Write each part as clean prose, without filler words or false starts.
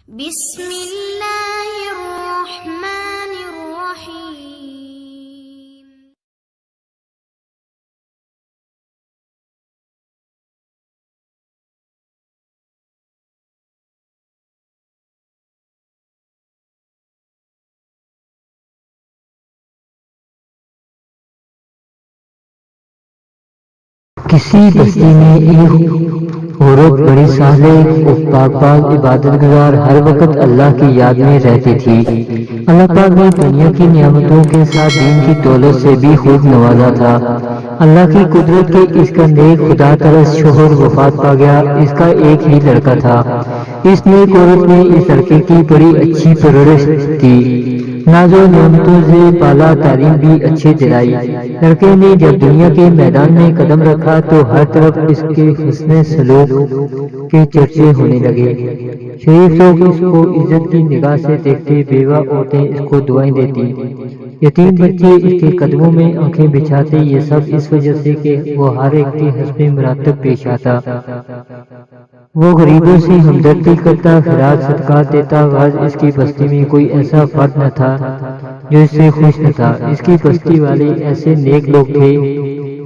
بسم اللہ الرحمن الرحیم۔ کسی بستی میں ایک عورت بڑی صالح اور پاک عبادت گزار ہر وقت اللہ کی یاد میں رہتی تھی۔ اللہ پاک نے دنیا کی نعمتوں کے ساتھ دین کی دولت سے بھی خوب نوازا تھا۔ اللہ کی قدرت کے اس کا نیک خدا ترس شوہر وفات پا گیا۔ اس کا ایک ہی لڑکا تھا۔ اس نیک عورت نے اس لڑکے کی بڑی اچھی پرورش دی، ناز و نعمتوں سے بالا تعلیم بھی اچھی دلائی۔ لڑکے نے جب دنیا کے میدان میں قدم رکھا تو ہر طرف اس کے حسن سلوک کے چرچے ہونے لگے۔ شریف لوگ اس کو عزت کی نگاہ سے دیکھتے، بیوہ عورتیں اس کو دعائیں دیتی، یتیم بچے اس کے قدموں میں آنکھیں بچھاتے۔ یہ سب اس وجہ سے کہ وہ ہر ایک کے حسب مراتب پیش آتا۔ وہ غریبوں سے ہمدردی کرتا، خیرات صدقات دیتا۔ غرض اس کی بستی میں کوئی ایسا فرد نہ تھا جو اس سے خوش نہ تھا۔ اس کی بستی والے ایسے نیک لوگ تھے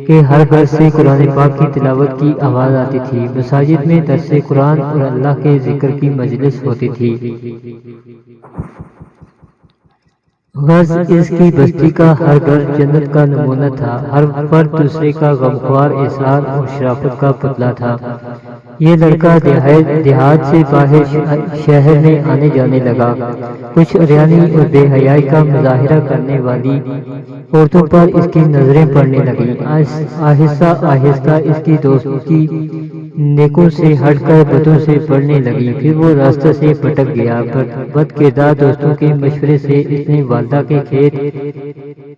کہ ہر گھر سے قرآن پاک کی تلاوت کی آواز آتی تھی۔ مساجد میں درس قرآن اور اللہ کے ذکر کی مجلس ہوتی تھی۔ غرض اس کی بستی کا ہر گھر جنت کا نمونہ تھا۔ ہر فرد دوسرے کا غمخوار احسان اور شرافت کا پتلا تھا۔ یہ لڑکا دیہات سے باہر شہر میں آنے جانے لگا۔ کچھ اریانی اور بے حیائی کا مظاہرہ کرنے والی عورتوں پر اس کی نظریں پڑنے لگیں۔ آہستہ آہستہ اس کی دوستی نیکوں سے ہٹ کر بدوں سے بڑھنے لگی۔ پھر وہ راستہ سے بھٹک گیا۔ بد کردار دوستوں کے مشورے سے اس نے والدہ کے کھیت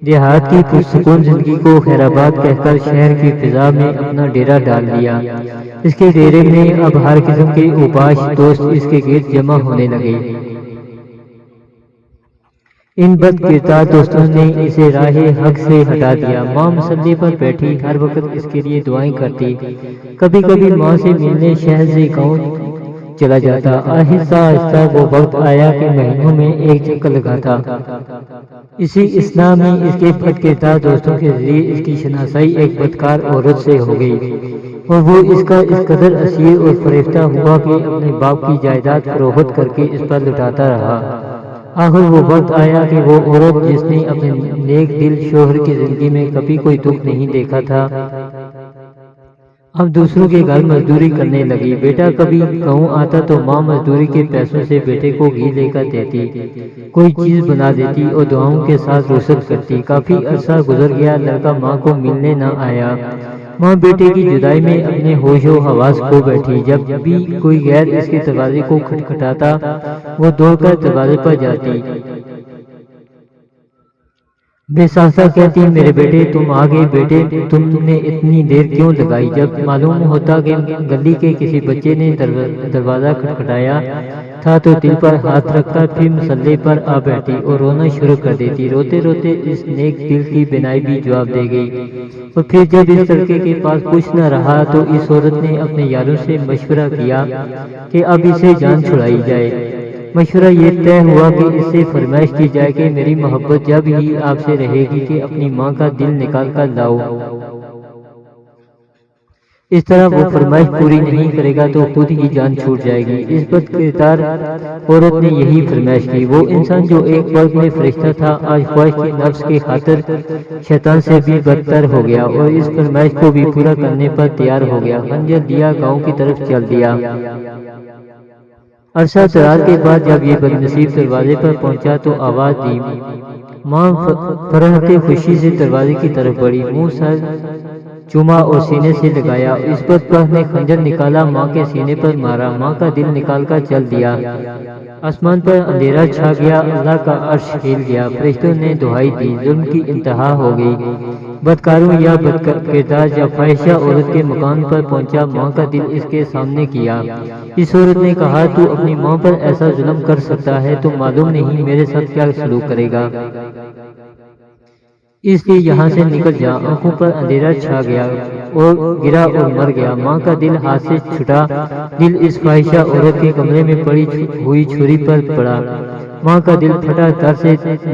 دیہات کی پرسکون زندگی کو خیرآباد کہہ کر شہر کی فضا میں اپنا ڈیرا ڈال لیا۔ اس کے ڈیرے میں اب ہر قسم کے اوباش دوست اس کے گرد جمع ہونے لگے۔ ان بد کردار دوستوں نے اسے راہ حق سے ہٹا دیا۔ ماں مصلی پر بیٹھی ہر وقت اس کے لیے دعائیں کرتی۔ کبھی کبھی ماں سے ملنے شہر سے گاؤں چلا جاتا۔ آہستہ آہستہ وہ وقت آیا کہ مہینوں میں ایک چکر لگاتا۔ اسی اثناء میں اس کے بد کردار دوستوں کے ذریعے اس کی شناسائی ایک بدکار عورت سے ہو گئی، اور وہ اس کا اس قدر اسیر اور فریفتہ ہوا کہ اپنے باپ کی جائیداد فروخت کر کے اس پر لٹاتا رہا۔ آخر وہ وقت آیا کہ وہ عورت جس نے اپنے نیک دل شوہر کی زندگی میں کبھی کوئی دکھ نہیں دیکھا تھا، اب دوسروں کے گھر مزدوری کرنے لگی۔ بیٹا کبھی گاؤں آتا تو ماں مزدوری کے پیسوں سے بیٹے کو گھی لے کر دیتی، کوئی چیز بنا دیتی اور دعاؤں کے ساتھ رخصت کرتی۔ کافی عرصہ گزر گیا، لڑکا ماں کو ملنے نہ آیا۔ ماں بیٹے کی جدائی میں اپنے ہوش و حواس کھو بیٹھی۔ جب بھی کوئی غیر اس کے دروازے کو کھٹکھٹاتا وہ دوڑ کر دروازے پر جاتی، بے ساختہ کہتی، میرے بیٹے تم آ گئے، بیٹے تم نے اتنی دیر کیوں لگائی؟ جب معلوم ہوتا کہ گلی کے کسی بچے نے دروازہ کھٹکھٹایا تھا تو دل پر ہاتھ رکھ کر پھر مصلی پر آ بیٹھی اور رونا شروع کر دیتی۔ روتے روتے اس نیک دل کی بینائی بھی جواب دے گئی۔ اور پھر جب اس لڑکے کے پاس کچھ نہ رہا تو اس عورت نے اپنے یاروں سے مشورہ کیا کہ اب اسے جان چھڑائی جائے۔ مشورہ یہ طے ہوا کہ اس سے فرمائش کی جائے کہ میری محبت جب ہی آپ سے رہے گی کہ اپنی ماں کا دل نکال کر لاؤ۔ اس طرح وہ فرمائش پوری نہیں کرے گا تو خود ہی جان چھوٹ جائے گی۔ اس بد کردار عورت نے یہی فرمائش کی۔ وہ انسان جو ایک وقت میں فرشتہ تھا آج خواہش کے نفس کی خاطر شیطان سے بھی بدتر ہو گیا اور اس فرمائش کو بھی پورا کرنے پر تیار ہو گیا۔ خنجر لیا گاؤں کی طرف چل دیا۔ عرصہ دراز کے بعد جب یہ بدنصیب دروازے پر پہنچا تو آواز دی۔ ماں فرحت خوشی سے دروازے کی طرف بڑھی، منہ سر چوما اور سینے سے لگایا۔ اس بدبخت نے خنجر نکالا، ماں کے سینے پر مارا، ماں کا دل نکال کر چل دیا۔ آسمان پر اندھیرا چھا گیا، اللہ کا عرش ہل گیا۔ فرشتوں نے دہائی دی، ظلم کی انتہا ہو گئی۔ بدکاروں یا بد کردار یا فاحشہ عورت کے مکان پر پہنچا، ماں کا دل اس کے سامنے کیا۔ اس عورت نے کہا، تو اپنی ماں پر ایسا ظلم کر سکتا ہے تو معلوم نہیں میرے ساتھ کیا سلوک کرے گا۔ اس لیے یہاں سے نکل جا۔ آنکھوں پر اندھیرا چھا گیا اور گرا اور مر گیا۔ ماں کا دل ہاتھ سے چھٹا، دل اس فاحشہ عورت کے کمرے میں پڑی ہوئی چھری پر پڑا۔ ماں کا دل پھٹا،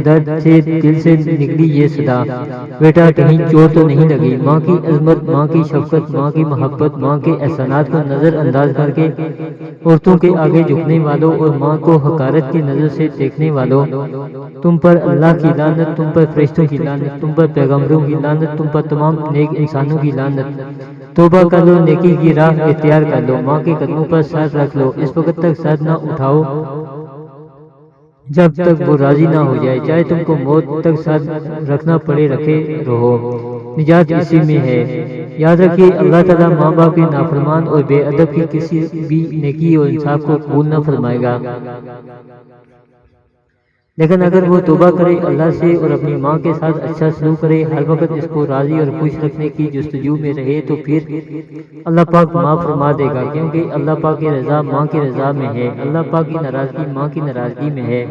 درد سے دل سے نکلی یہ صدا، بیٹا کہیں چوٹ تو نہیں لگی؟ ماں کی عظمت، ماں کی شفقت، ماں کی محبت، ماں کے احسانات کو نظر انداز کر کے عورتوں کے آگے جھکنے والوں اور ماں کو حقارت کی نظر سے دیکھنے والوں، تم پر اللہ کی لعنت، تم پر فرشتوں کی لعنت، تم پر پیغمبروں کی لعنت، تم پر تمام نیک انسانوں کی لعنت۔ توبہ کر لو، نیکی کی راہ اختیار کر لو، ماں کے قدموں پر سر رکھ لو، اس وقت تک سر نہ اٹھاؤ جب تک وہ راضی نہ ہو جائے، چاہے تم کو موت تک سر رکھنا پڑے، رکھے رہو، نجات اسی میں ہے۔ یاد رکھیے اللہ تعالیٰ ماں باپ کے نافرمان اور بے ادب کی کسی بھی نیکی اور انصاف کو قبول نہ فرمائے گا، لیکن اگر وہ توبہ کرے اللہ سے اور اپنی ماں کے ساتھ اچھا سلوک کرے، ہر وقت اس کو راضی اور خوش رکھنے کی جستجو میں رہے، تو پھر اللہ پاک معاف فرما دے گا، کیونکہ اللہ پاک کی رضا ماں کی رضا میں ہے، اللہ پاک کی ناراضگی ماں کی ناراضگی میں ہے۔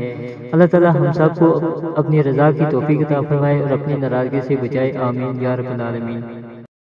اللہ تعالی ہم سب کو اپنی رضا کی توفیق عطا فرمائے اور اپنی ناراضگی سے بچائے، آمین یا رب العالمین۔